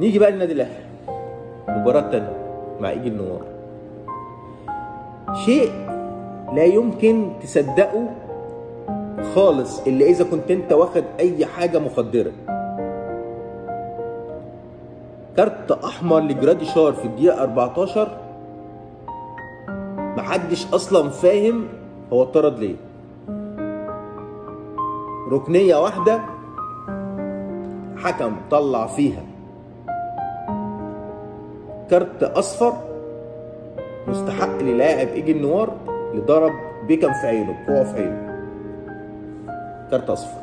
نيجي بقى للنادي الاهلي، مباراة تانية مع ايجي النوار. شيء لا يمكن تصدقه خالص الا اذا كنت انت واخد اي حاجة مخدرة. كارت احمر لجراديشار في الدقيقة 14، محدش اصلا فاهم هو اتطرد ليه. ركنية واحدة حكم طلع فيها كارت اصفر مستحق للاعب ايجي النوار اللي ضرب بيكم في عينه، بكوعه في عينه. كارت اصفر.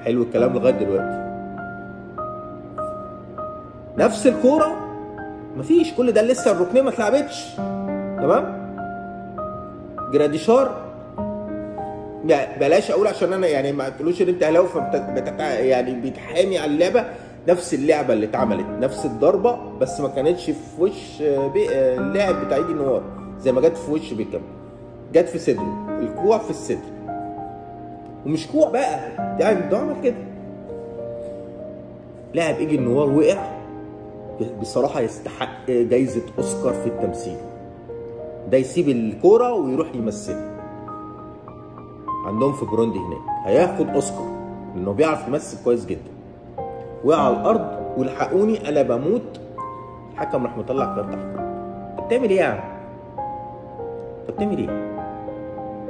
حلو الكلام لغايه دلوقتي. نفس الكوره مفيش، كل ده لسه الركنيه ما اتلعبتش. تمام؟ جراديشار بلاش اقول عشان انا يعني ما تقولوش ان انت اهلاوي يعني بيتحامي على اللعبه. نفس اللعبه اللي اتعملت، نفس الضربه، بس ما كانتش في وش اللاعب بتاع ايجي النوار زي ما جت في وش بيكم. جت في صدره، الكوع في الصدر. ومش كوع بقى، يعني ده عمل كده. لاعب ايجي النوار وقع، بصراحه يستحق جايزه اوسكار في التمثيل. ده يسيب الكوره ويروح يمثل عندهم في بروندي هناك، هياخد اوسكار لانه بيعرف يمثل كويس جدا. وقع على الارض والحقوني انا بموت. الحكم راح مطلع كارت احمر. انت بتعمل ايه يا عم؟ انت بتعمل ايه؟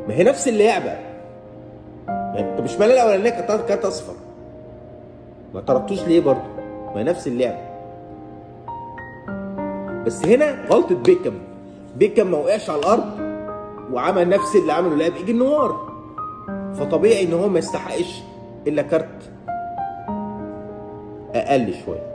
ما هي نفس اللعبه. يعني انت مش مالي الاولانيه كارت اصفر، ما طردتوش ليه برضه؟ ما هي نفس اللعبه. بس هنا غلطه بيكم. بيكم ما وقعش على الارض وعمل نفس اللي عمله لاعب ايجي النوار، فطبيعي ان هو ما يستحقش الا كارت اقل شويه.